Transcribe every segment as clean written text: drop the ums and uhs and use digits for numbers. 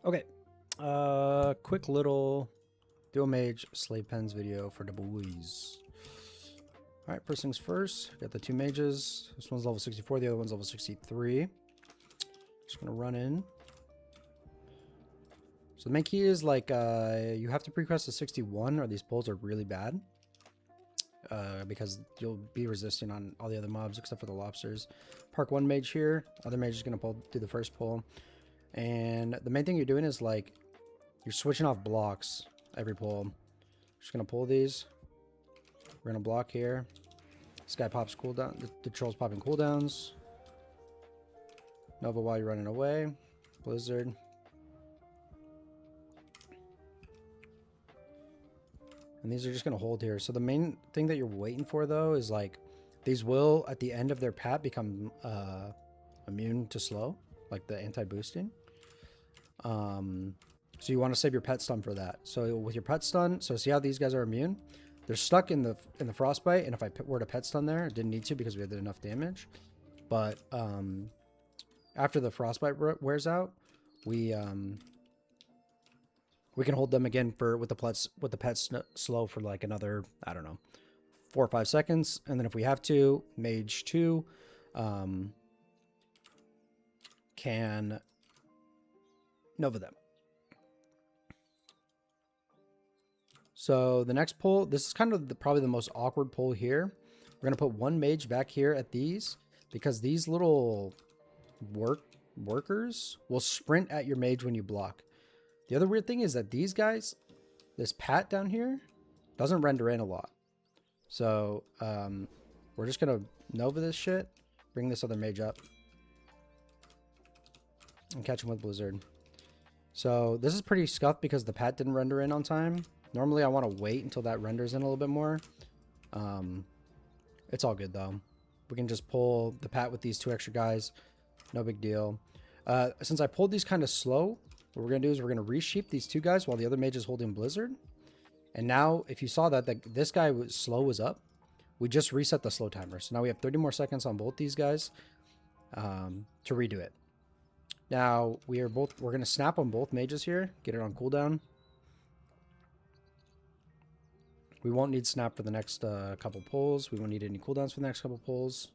Okay, quick little dual mage Slavepens video for the boys. All right, first things first, got the two mages. This one's level 64, the other one's level 63. Just gonna run in. So the main key is like you have to pre-quest to 61 or these pulls are really bad. Because you'll be resisting on all the other mobs except for the lobsters. Park one mage here, other mage is gonna do the first pull. And the main thing you're doing is like you're switching off blocks every pull. Just gonna pull these. We're gonna block here. This guy pops cooldown. The troll's popping cooldowns. Nova while you're running away. Blizzard. And these are just gonna hold here. So the main thing that you're waiting for though is like these will at the end of their pat become immune to slow, like the anti-boosting. So you want to save your pet stun for that. So with your pet stun, so see how these guys are immune? They're stuck in the frostbite, and if I were to pet stun there, I didn't need to because we had enough damage. But after the frostbite wears out, we can hold them again with the pet slow for like another, I don't know, 4 or 5 seconds, and then if we have to, Mage 2 can Nova them. So the next pull, this is kind of probably the most awkward pull here. We're gonna put one mage back here at these because these little workers will sprint at your mage when you block. The other weird thing is that these guys, this pat down here, doesn't render in a lot. So we're just gonna Nova this shit, bring this other mage up, and catch him with Blizzard. So this is pretty scuffed because the pat didn't render in on time. Normally I want to wait until that renders in a little bit more. It's all good though. We can just pull the pat with these 2 extra guys. No big deal. Since I pulled these kind of slow, what we're going to do is we're going to resheep these 2 guys while the other mage is holding Blizzard. And now if you saw that this guy was up, we just reset the slow timer. So now we have 30 more seconds on both these guys to redo it. Now we're going to snap on both mages here, get it on cooldown. We won't need snap for the next couple pulls. We won't need any cooldowns for the next couple pulls.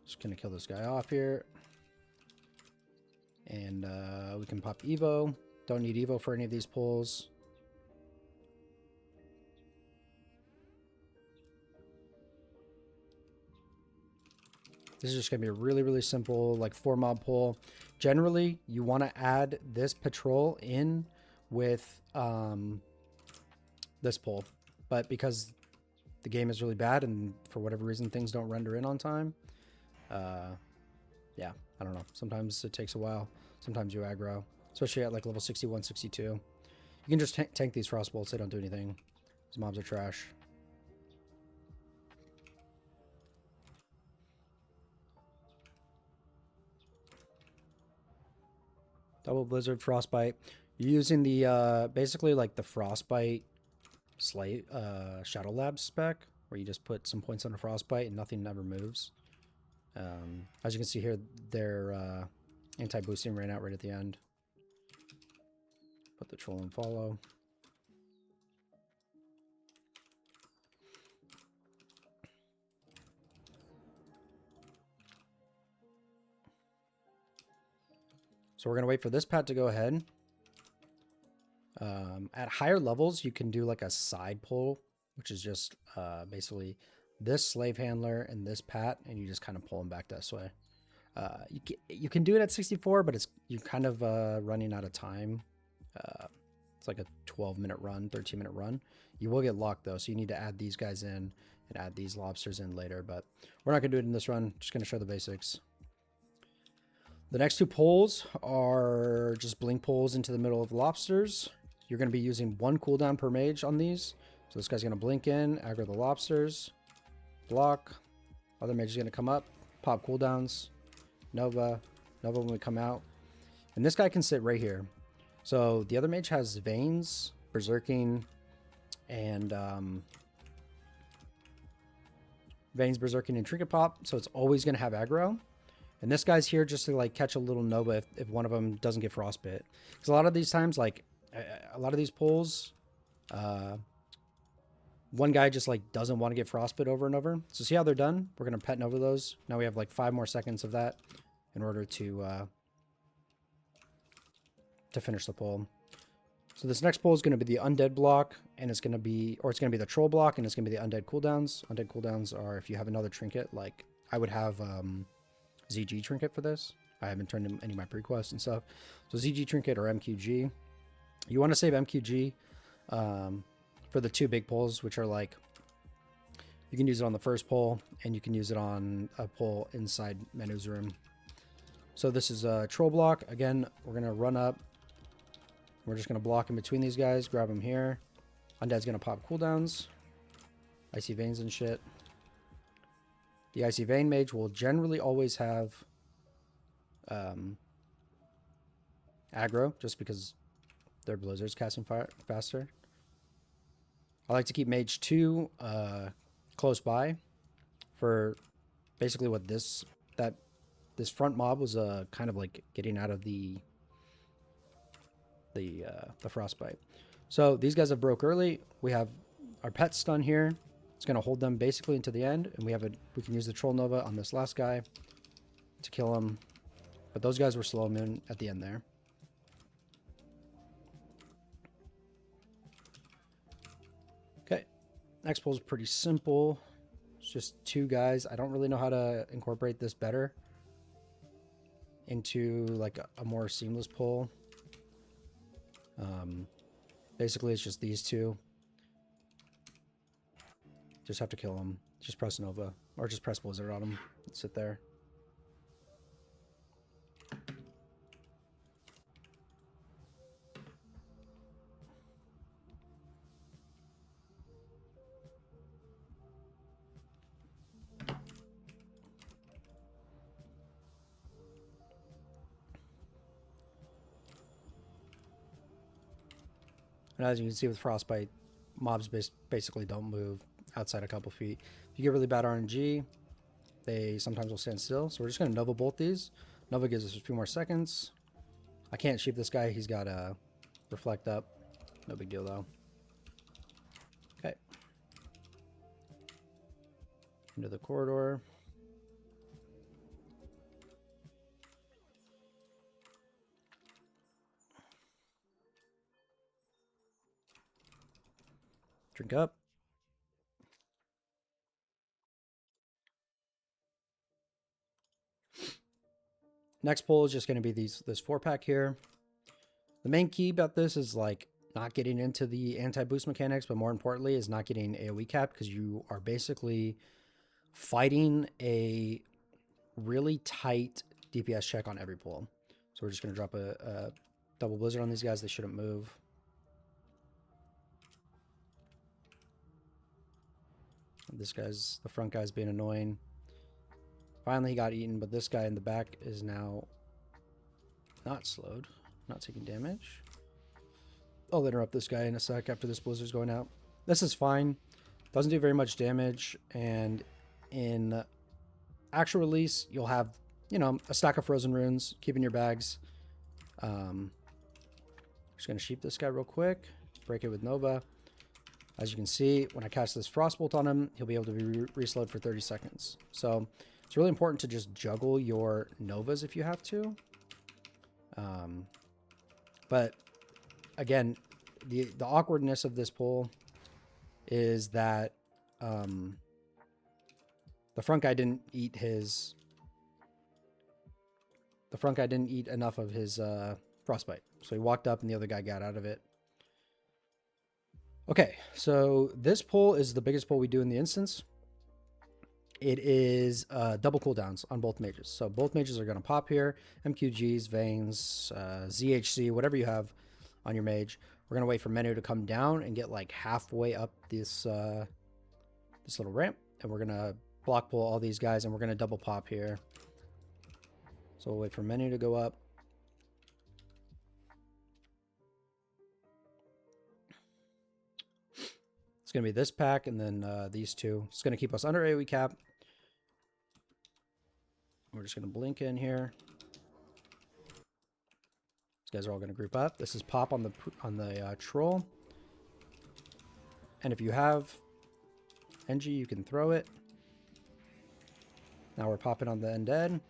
Just gonna kill this guy off here. And we can pop Evo. Don't need Evo for any of these pulls. This is just gonna be a really, really simple like 4 mob pull. Generally, you want to add this patrol in with this pull, but because the game is really bad and for whatever reason things don't render in on time, yeah, I don't know, sometimes it takes a while, sometimes you aggro, especially at like level 61, 62. You can just tank these frost bolts, they don't do anything. These mobs are trash. Double Blizzard, Frostbite. You're using the basically like the Frostbite Shadow Lab spec, where you just put some points on a Frostbite and nothing ever moves. As you can see here, their anti-boosting ran out right at the end. Put the troll and follow. So we're gonna wait for this pat to go ahead. At higher levels, you can do like a side pull, which is just basically this slave handler and this pat, and you just kind of pull them back this way. You can do it at 64, but you're kind of running out of time. It's like a 12-minute run, 13-minute run. You will get locked though, so you need to add these guys in and add these lobsters in later, but we're not gonna do it in this run. Just gonna show the basics. The next 2 pulls are just blink pulls into the middle of the lobsters. You're going to be using 1 cooldown per mage on these. So this guy's going to blink in, aggro the lobsters, block. Other mage is going to come up, pop cooldowns, Nova when we come out. And this guy can sit right here. So the other mage has Veins, Berserking, and Veins, Berserking, and Trinket Pop. So it's always going to have aggro. And this guy's here just to like catch a little Nova if one of them doesn't get frostbit. Because a lot of these times, like a lot of these pulls, one guy just like doesn't want to get frostbit over and over. So see how they're done? We're gonna pet Nova those. Now we have like 5 more seconds of that in order to finish the pull. So this next pull is going to be the undead block, and it's going to be, or it's going to be the troll block, and it's going to be the undead cooldowns. Undead cooldowns are if you have another trinket, like I would have ZG trinket for this. I haven't turned in any of my prequests and stuff. So ZG trinket or MQG. You want to save MQG for the 2 big pulls, which are like, you can use it on the first pull, and you can use it on a pull inside Menu's room. So this is a troll block. Again, we're going to run up. We're just going to block in between these guys, grab them here. Undead's going to pop cooldowns. Icy Veins and shit. The Icy Vein mage will generally always have aggro, just because their blizzards casting fire faster. I like to keep mage 2 close by for basically what this front mob was kind of like getting out of the frostbite. So these guys have broke early. We have our pet stun here. It's going to hold them basically into the end, and we can use the troll nova on this last guy to kill him. But those guys were slow immune at the end there. Okay, next pull is pretty simple. It's just 2 guys. I don't really know how to incorporate this better into like a more seamless pull. Basically it's just these 2. Just have to kill them. Just press Nova or just press Blizzard on them and sit there. And as you can see with Frostbite, mobs basically don't move outside a couple feet. If you get really bad RNG, they sometimes will stand still. So we're just going to Nova bolt these. Nova gives us a few more seconds. I can't sheep this guy. He's got a reflect up. No big deal though. Okay. Into the corridor. Drink up. Next pull is just going to be this 4-pack here. The main key about this is like not getting into the anti-boost mechanics, but more importantly is not getting AoE cap, because you are basically fighting a really tight DPS check on every pull. So we're just going to drop a double blizzard on these guys. They shouldn't move. The front guy's being annoying. Finally he got eaten, but this guy in the back is now not slowed, not taking damage. I'll interrupt this guy in a sec after this blizzard's going out. This is fine. Doesn't do very much damage, and in actual release you'll have, you know, a stack of frozen runes. Keep in your bags. Just gonna sheep this guy real quick, break it with Nova. As you can see, when I cast this Frostbolt on him, he'll be able to be reslowed for 30 seconds. So it's really important to just juggle your Novas if you have to. But again, the awkwardness of this pull is that the front guy didn't eat enough of his frostbite. So he walked up and the other guy got out of it. Okay, so this pull is the biggest pull we do in the instance. It is double cooldowns on both mages. So both mages are going to pop here. MQGs, Veins, ZHC, whatever you have on your mage. We're going to wait for Menu to come down and get like halfway up this little ramp. And we're going to block pull all these guys, and we're going to double pop here. So we'll wait for Menu to go up. It's going to be this pack and then these 2. It's going to keep us under AoE cap. We're just going to blink in here. These guys are all going to group up. This is pop on the troll. And if you have NG, you can throw it. Now we're popping on the undead.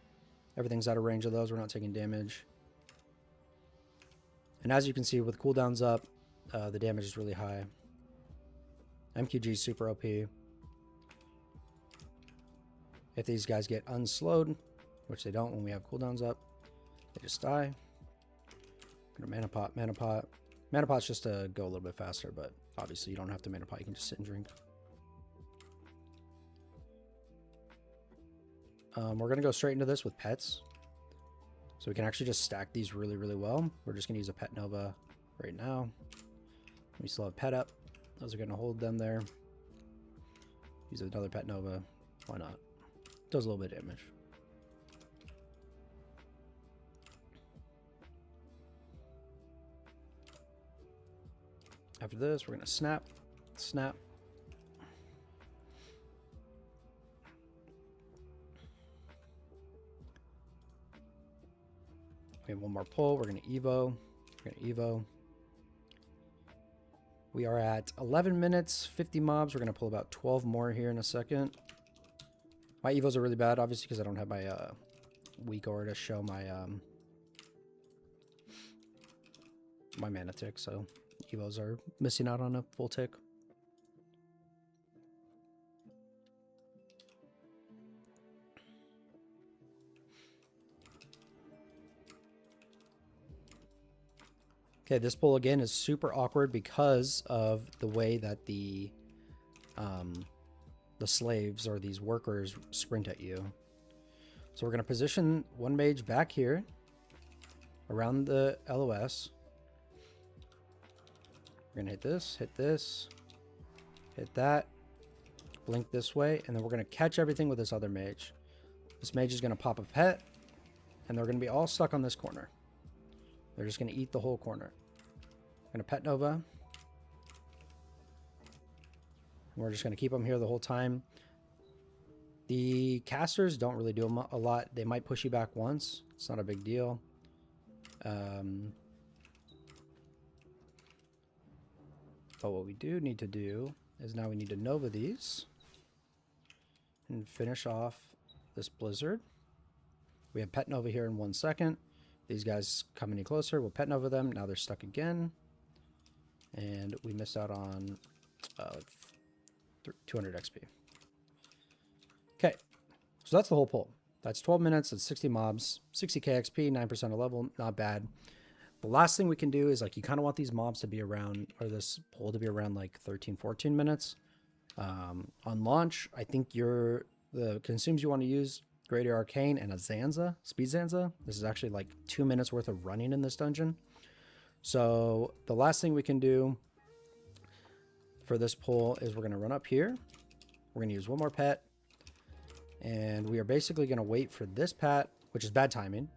Everything's out of range of those. We're not taking damage. And as you can see, with cooldowns up, the damage is really high. MQG is super OP. If these guys get unslowed, which they don't when we have cooldowns up, they just die. Mana pot, mana pot. Mana pot's just to go a little bit faster, but obviously you don't have to mana pot. You can just sit and drink. We're going to go straight into this with pets. So we can actually just stack these really, really well. We're just going to use a pet nova right now. We still have pet up. Those are going to hold them there. Use another pet nova. Why not? Does a little bit of damage. After this, we're going to snap, snap. We have one more pull. We're going to Evo. We're going to Evo. We are at 11 minutes, 50 mobs. We're going to pull about 12 more here in a second. My Evos are really bad, obviously, because I don't have my weak aura to show my my mana tick. So Evos are missing out on a full tick. Okay, this pull again is super awkward because of the way that the slaves or these workers sprint at you. So we're going to position one mage back here around the LOS. We're going to hit this, hit that, blink this way, and then we're going to catch everything with this other mage. This mage is going to pop a pet, and they're going to be all stuck on this corner. They're just going to eat the whole corner. We're going to pet nova. We're just going to keep them here the whole time. The casters don't really do a lot. They might push you back once. It's not a big deal. But what we do need to do is now we need to nova these and finish off this blizzard. We have pet nova here in 1 second. These guys come any closer, we'll pet nova them. Now they're stuck again. And we missed out on 200 XP. Okay, so that's the whole pull. That's 12 minutes, that's 60 mobs, 60k XP, 9% of level, not bad. The last thing we can do is, like, you kind of want these mobs to be around, or this pull to be around like 13, 14 minutes. On launch, I think the consumes you want to use Greater Arcane and a Zanza, Speed Zanza. This is actually like 2 minutes worth of running in this dungeon. So the last thing we can do for this pull is we're going to run up here. We're going to use one more pet. And we are basically going to wait for this pat, which is bad timing.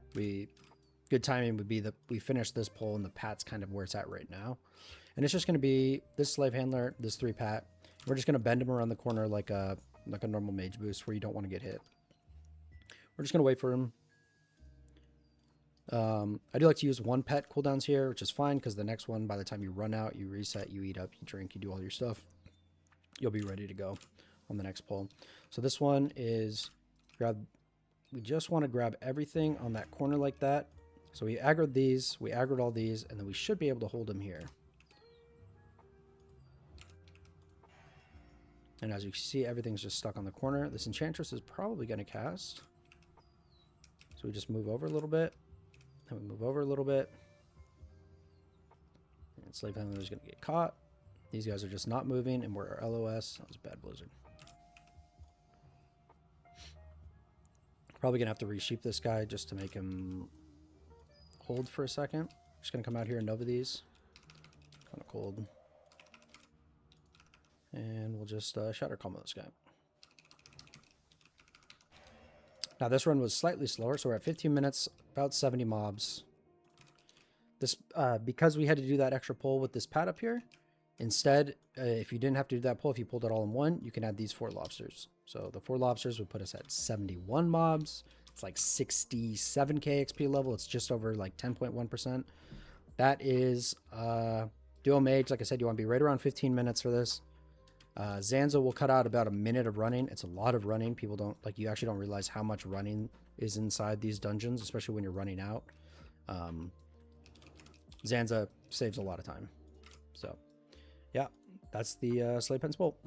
Good timing would be that we finish this pull and the pat's kind of where it's at right now. And it's just going to be this slave handler, this 3 pat. We're just going to bend him around the corner like a normal mage boost where you don't want to get hit. We're just going to wait for him. I do like to use 1 pet cooldowns here, which is fine because the next one, by the time you run out, you reset, you eat up, you drink, you do all your stuff. You'll be ready to go on the next pull. So this one is we just want to grab everything on that corner like that. So we aggroed these, we aggroed all these, and then we should be able to hold them here. And as you can see, everything's just stuck on the corner. This Enchantress is probably going to cast. So we just move over a little bit. Then we move over a little bit. And Slave Handler is going to get caught. These guys are just not moving, and we're our LOS. That was a bad blizzard. Probably going to have to resheep this guy just to make him hold for a second. Just going to come out here and nova these. Kind of cold. And we'll just shatter combo this guy. Now this run was slightly slower, so we're at 15 minutes, about 70 mobs. This because we had to do that extra pull with this pad up here. Instead, if you didn't have to do that pull, if you pulled it all in one, you can add these 4 lobsters. So the 4 lobsters would put us at 71 mobs. It's like 67k XP level. It's just over like 10.1%. That is dual mage. Like I said, you want to be right around 15 minutes for this. Zanza will cut out about a minute of running. It's a lot of running. People don't like, you actually don't realize how much running is inside these dungeons, especially when you're running out. Zanza saves a lot of time. So yeah, that's the Slavepens bolt.